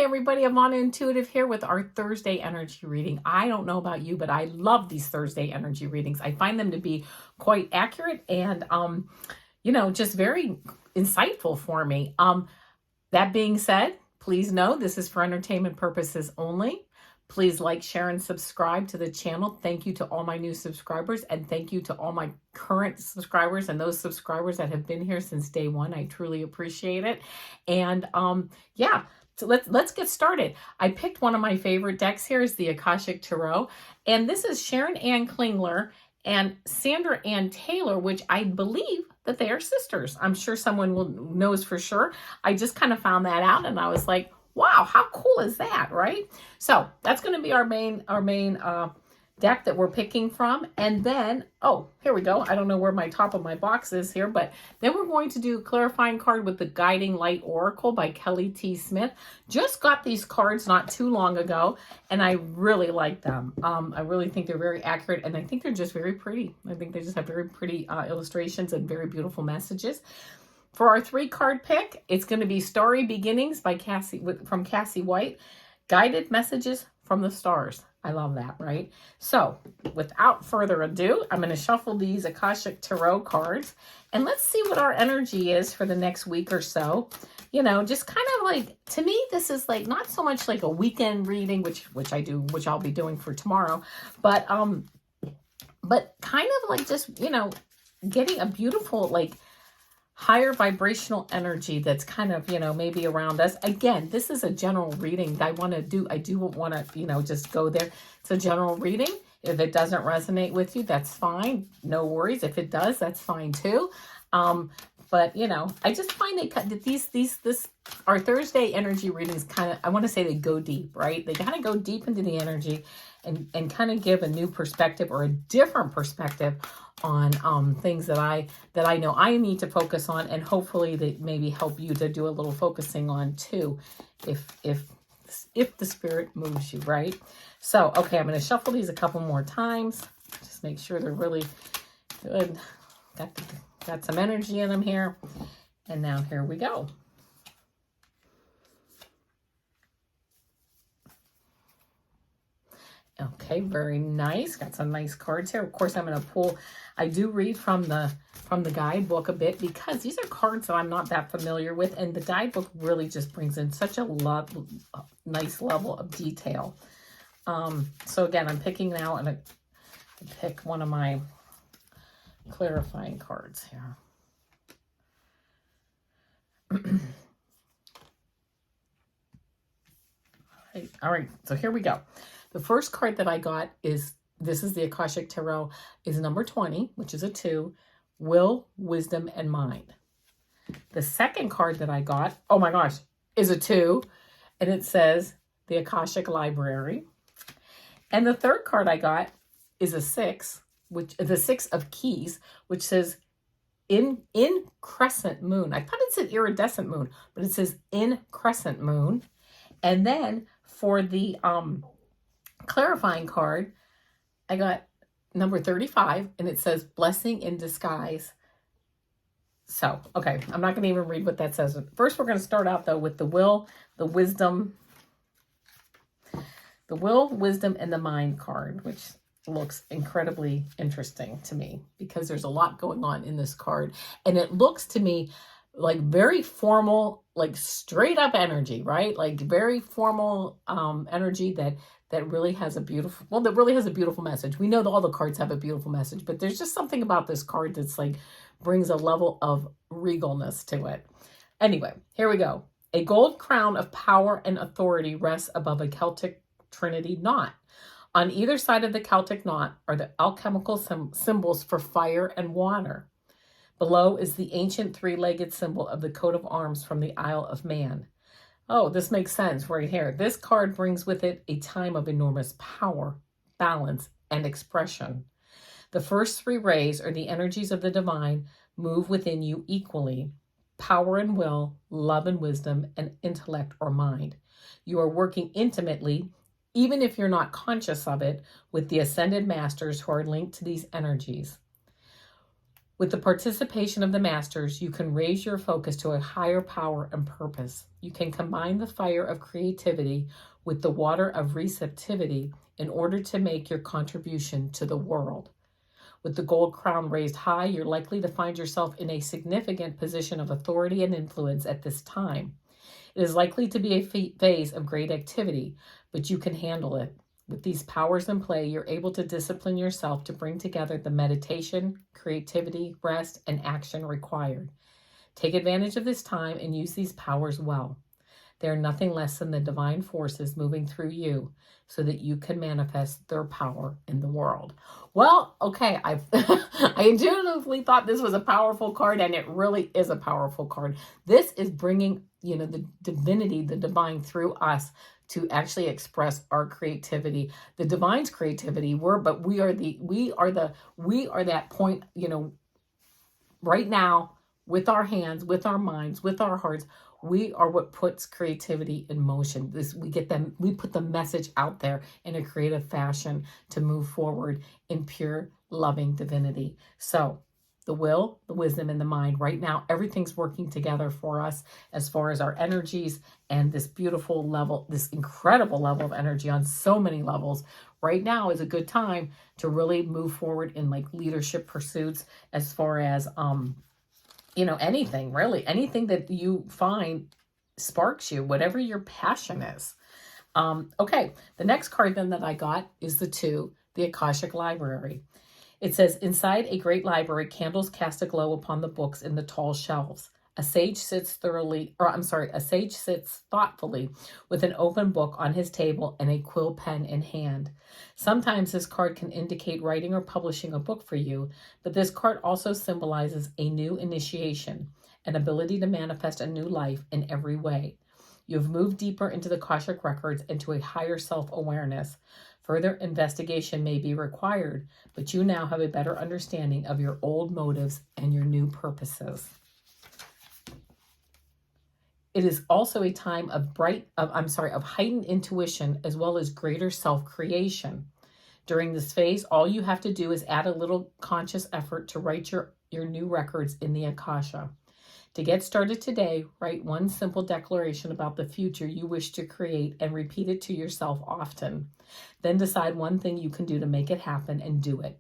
Hi, everybody. I'm Intuitive here with our Thursday energy reading. I don't know about you, but I love these Thursday energy readings. I find them to be quite accurate and, just very insightful for me. That being said, please know this is for entertainment purposes only. Please like, share, and subscribe to the channel. Thank you to all my new subscribers, and thank you to all my current subscribers and those subscribers that have been here since day one. I truly appreciate it. And so let's get started. I picked one of my favorite decks here is the Akashic Tarot, and this is Sharon Klingler and Sandra Taylor, which I believe that they are sisters. I'm sure someone knows for sure. I just kind of found that out, and I was like, wow, how cool is that, right? So that's going to be our main deck that we're picking from. And then, oh, here we go. I don't know where my top of my box is here, but then we're going to do a clarifying card with the Guiding Light Oracle by Kelly T. Smith. Just got these cards not too long ago, and I really like them. I really think they're very accurate, and I think they're just very pretty. I think they just have very pretty illustrations and very beautiful messages. For our 3-card pick, it's going to be Starry Beginnings by Cassi from Cassi White. Guided Messages from the Stars. I love that, right? So, without further ado, I'm going to shuffle these Akashic Tarot cards, and let's see what our energy is for the next week or so. You know, just kind of like, to me, this is like not so much like a weekend reading, which I'll be doing for tomorrow, but kind of like just, getting a beautiful, like, higher vibrational energy that's kind of, maybe around us. Again, this is a general reading. I do want to, just go there. It's a general reading. If it doesn't resonate with you, that's fine. No worries. If it does, that's fine too. But, I just find that our Thursday energy readings kind of, I want to say they go deep, right? They kind of go deep into the energy and kind of give a new perspective or a different perspective on things that I know I need to focus on, and hopefully they maybe help you to do a little focusing on too, if the spirit moves you, right? So, okay, I'm going to shuffle these a couple more times. Just make sure they're really good. Got some energy in them here. And now here we go. Okay, very nice. Got some nice cards here. Of course, I'm going to pull. I do read from the guidebook a bit because these are cards that I'm not that familiar with, and the guidebook really just brings in such a nice level of detail. So again, I'm picking now, and I pick one of my clarifying cards here. All right, so here we go. The first card that I got is the Akashic Tarot, is number 20, which is a 2, Will, Wisdom, and Mind. The second card that I got, oh my gosh, is a 2, and it says the Akashic Library. And the third card I got is a 6, which is the 6 of Keys, which says in crescent moon. I thought it said iridescent moon, but it says in crescent moon. And then for the clarifying card, I got number 35, and it says Blessing in Disguise. So, okay, I'm not going to even read what that says. First, we're going to start out, though, with the Will, the Wisdom, and the Mind card, which looks incredibly interesting to me because there's a lot going on in this card. And it looks to me like very formal, like straight up energy, right? Like very formal energy that really has a beautiful message. We know that all the cards have a beautiful message, but there's just something about this card that's like brings a level of regalness to it. Anyway, here we go. A gold crown of power and authority rests above a Celtic Trinity knot. On either side of the Celtic knot are the alchemical symbols for fire and water. Below is the ancient 3-legged symbol of the coat of arms from the Isle of Man. Oh, this makes sense right here. This card brings with it a time of enormous power, balance, and expression. The first 3 rays, or the energies of the divine, move within you equally. Power and will, love and wisdom, and intellect or mind. You are working intimately, even if you're not conscious of it, with the ascended masters who are linked to these energies. With the participation of the masters, you can raise your focus to a higher power and purpose. You can combine the fire of creativity with the water of receptivity in order to make your contribution to the world. With the gold crown raised high, you're likely to find yourself in a significant position of authority and influence at this time. It is likely to be a phase of great activity, but you can handle it. With these powers in play, you're able to discipline yourself to bring together the meditation, creativity, rest, and action required. Take advantage of this time and use these powers well. They are nothing less than the divine forces moving through you so that you can manifest their power in the world. Well, okay, I intuitively thought this was a powerful card, and it really is a powerful card. This is bringing, the divinity, the divine through us to actually express our creativity. The divine's creativity, we are that point, right now, with our hands, with our minds, with our hearts. We are what puts creativity in motion. We put the message out there in a creative fashion to move forward in pure, loving divinity. So the will, the wisdom, and the mind, right now, everything's working together for us as far as our energies and this beautiful level, this incredible level of energy on so many levels. Right now is a good time to really move forward in leadership pursuits as far as, anything that you find sparks you, whatever your passion is. Okay, the next card then that I got is the Akashic Library. It says, inside a great library, candles cast a glow upon the books in the tall shelves. A sage sits thoughtfully with an open book on his table and a quill pen in hand. Sometimes this card can indicate writing or publishing a book for you, but this card also symbolizes a new initiation, an ability to manifest a new life in every way. You have moved deeper into the Akashic records and to a higher self-awareness. Further investigation may be required, but you now have a better understanding of your old motives and your new purposes. It is also a time of heightened intuition as well as greater self-creation. During this phase, all you have to do is add a little conscious effort to write your new records in the Akasha. To get started today, write one simple declaration about the future you wish to create and repeat it to yourself often. Then decide one thing you can do to make it happen and do it.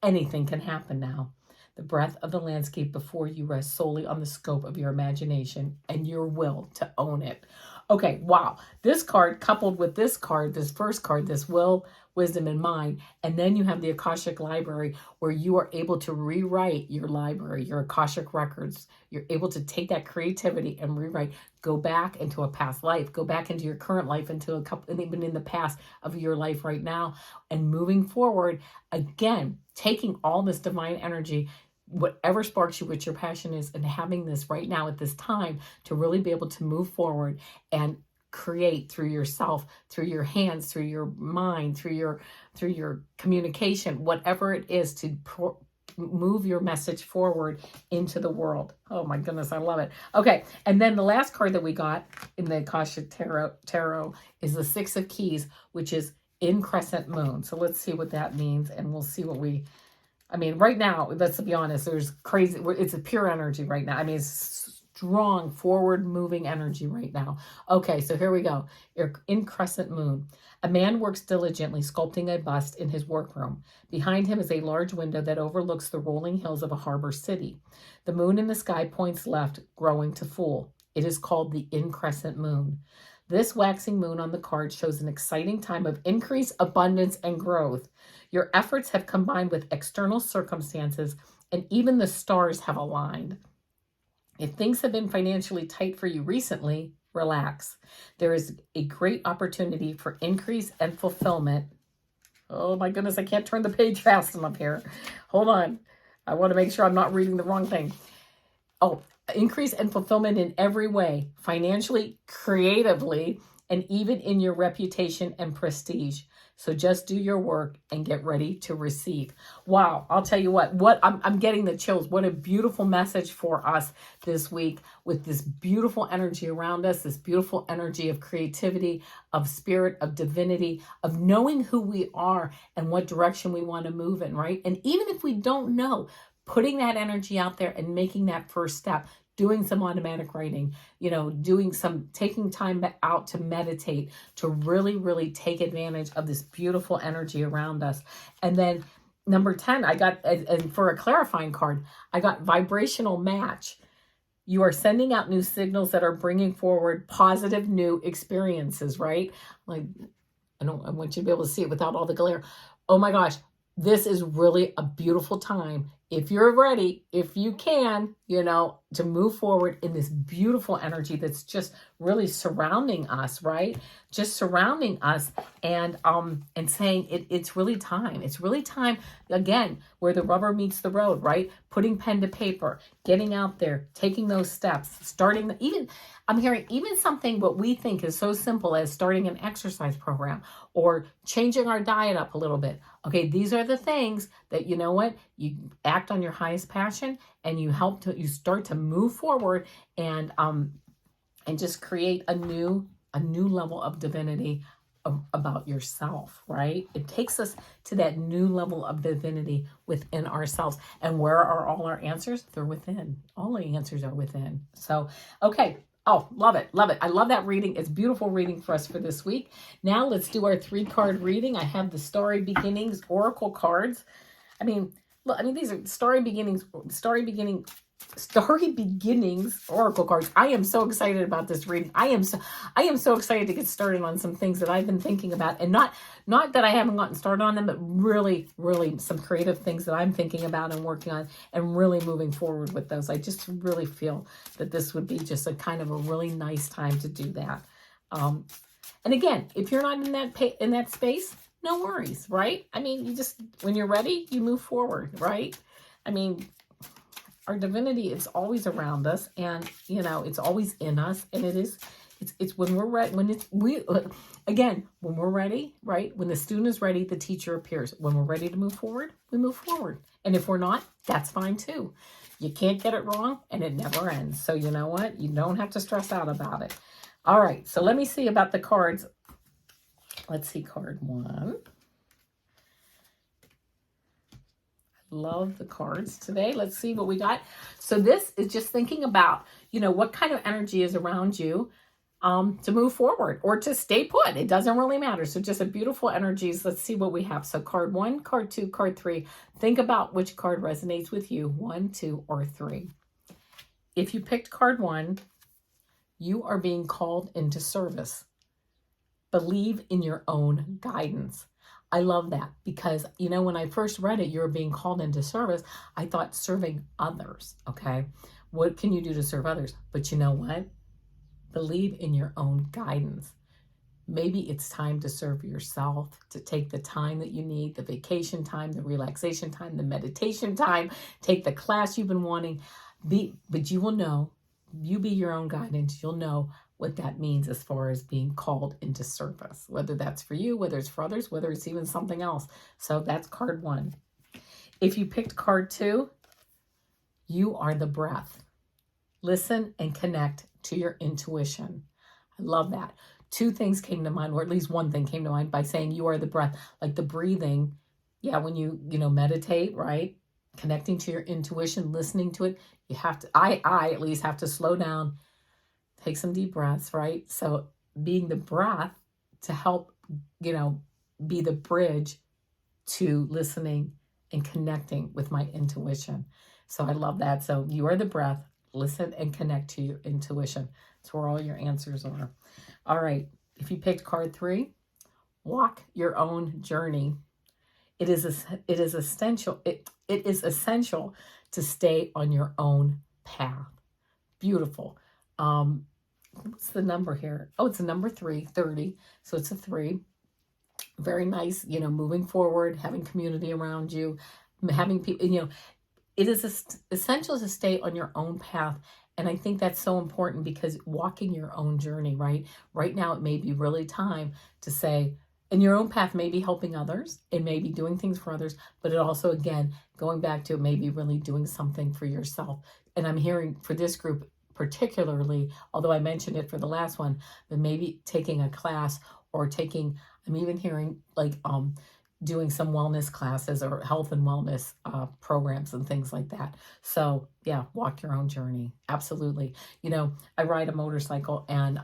Anything can happen now. The breadth of the landscape before you rests solely on the scope of your imagination and your will to own it. Okay, wow. This card coupled with this card, this first card, this will, wisdom, and mind, and then you have the Akashic Library where you are able to rewrite your library, your Akashic records. You're able to take that creativity and rewrite, go back into a past life, go back into your current life, into and even in the past of your life right now, and moving forward, again, taking all this divine energy, whatever sparks you, what your passion is, and having this right now at this time to really be able to move forward and create through yourself, through your hands, through your mind, through your communication, whatever it is to move your message forward into the world. Oh my goodness, I love it. Okay, and then the last card that we got in the Akashic Tarot is the Six of Keys, which is in crescent moon. So let's see what that means, and we'll see right now, let's be honest, it's a pure energy right now. It's strong, forward-moving energy right now. Okay, so here we go. You're in crescent moon. A man works diligently sculpting a bust in his workroom. Behind him is a large window that overlooks the rolling hills of a harbor city. The moon in the sky points left, growing to full. It is called the increscent moon. This waxing moon on the card shows an exciting time of increase, abundance, and growth. Your efforts have combined with external circumstances, and even the stars have aligned. If things have been financially tight for you recently, relax. There is a great opportunity for increase and fulfillment. Oh my goodness, I can't turn the page fast enough here. Hold on. I want to make sure I'm not reading the wrong thing. Oh, increase and fulfillment in every way, financially, creatively, and even in your reputation and prestige. So just do your work and get ready to receive. Wow, I'll tell you what I'm getting the chills. What a beautiful message for us this week with this beautiful energy around us, this beautiful energy of creativity, of spirit, of divinity, of knowing who we are and what direction we want to move in, right? And even if we don't know, putting that energy out there and making that first step, doing some automatic writing, taking time out to meditate, to really, really take advantage of this beautiful energy around us. And then number 10, I got, and for a clarifying card, I got vibrational match. You are sending out new signals that are bringing forward positive new experiences, right? Like, I want you to be able to see it without all the glare. Oh my gosh, this is really a beautiful time. If you're ready, if you can, to move forward in this beautiful energy that's just really surrounding us, right? Just surrounding us and saying it's really time. It's really time, again, where the rubber meets the road, right? Putting pen to paper, getting out there, taking those steps, starting, I'm hearing even something what we think is so simple as starting an exercise program or changing our diet up a little bit. Okay, these are the things that, you act on your highest passion and you start to move forward and just create a new level of divinity about yourself, right? It takes us to that new level of divinity within ourselves. And where are all our answers? They're within. All the answers are within. So, okay. Oh, love it. Love it. I love that reading. It's beautiful reading for us for this week. Now let's do our 3-card reading. I have the Starry Beginnings Oracle cards. These are Starry Beginnings Oracle cards. I am so excited about this reading. I am so excited to get started on some things that I've been thinking about, and not that I haven't gotten started on them, but really, really some creative things that I'm thinking about and working on and really moving forward with those. I just really feel that this would be just a kind of a really nice time to do that. And again, if you're not in that space, no worries, right? When you're ready, you move forward, right? Our divinity is always around us, and it's always in us, and it's when we're ready, when we're ready, right? When the student is ready, the teacher appears. When we're ready to move forward, we move forward. And if we're not, that's fine too. You can't get it wrong, and it never ends. So you know what? You don't have to stress out about it. All right, so let me see about the cards. Let's see card 1. Love the cards today. Let's see what we got. So this is just thinking about, what kind of energy is around you to move forward or to stay put. It doesn't really matter. So just a beautiful energies. Let's see what we have. So card 1, card 2, card 3. Think about which card resonates with you, 1, 2, or 3. If you picked card 1, you are being called into service. Believe in your own guidance. I love that because, when I first read it, you're being called into service. I thought serving others, okay? What can you do to serve others? But you know what? Believe in your own guidance. Maybe it's time to serve yourself, to take the time that you need, the vacation time, the relaxation time, the meditation time, take the class you've been wanting. But you will know, you be your own guidance. You'll know what that means as far as being called into service, whether that's for you, whether it's for others, whether it's even something else. So that's card 1. If you picked card 2, you are the breath. Listen and connect to your intuition. I love that. 2 things came to mind, or at least one thing came to mind by saying you are the breath, like the breathing. Yeah, when you meditate, right? Connecting to your intuition, listening to it, you have to, I at least have to slow down, take some deep breaths, right? So being the breath to help, be the bridge to listening and connecting with my intuition. So I love that. So you are the breath, listen and connect to your intuition. That's where all your answers are. All right. If you picked card 3, walk your own journey. It is essential to stay on your own path. Beautiful. What's the number here? Oh, it's a number 3, 30. So it's a 3. Very nice, moving forward, having community around you, having people, it is essential to stay on your own path. And I think that's so important because walking your own journey, right? Right now, it may be really time to say, and your own path may be helping others. It may be doing things for others, but it also, again, going back to it may be really doing something for yourself. And I'm hearing for this group, particularly, although I mentioned it for the last one, but maybe taking a class or I'm even hearing like doing some wellness classes or health and wellness programs and things like that. So yeah, walk your own journey. Absolutely. I ride a motorcycle, and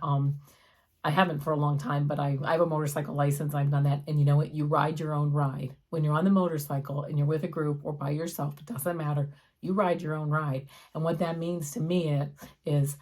I haven't for a long time, but I have a motorcycle license. I've done that. And you know what? You ride your own ride. When you're on the motorcycle and you're with a group or by yourself, it doesn't matter. You ride your own ride. And what that means to me is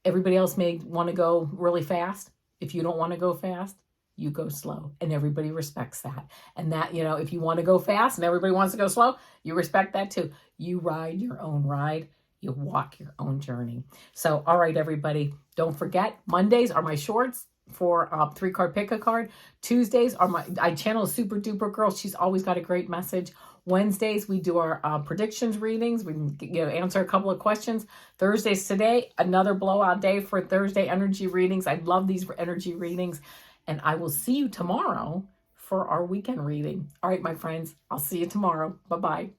everybody else may want to go really fast. If you don't want to go fast, you go slow, and everybody respects that. And that, if you want to go fast and everybody wants to go slow, you respect that too. You ride your own ride. You walk your own journey. So, all right, everybody, don't forget, Mondays are my shorts for 3-card pick a card. Tuesdays are I channel Super Duper Girl. She's always got a great message. Wednesdays, we do our predictions readings. We can answer a couple of questions. Thursdays today, another blowout day for Thursday energy readings. I love these energy readings. And I will see you tomorrow for our weekend reading. All right, my friends, I'll see you tomorrow. Bye-bye.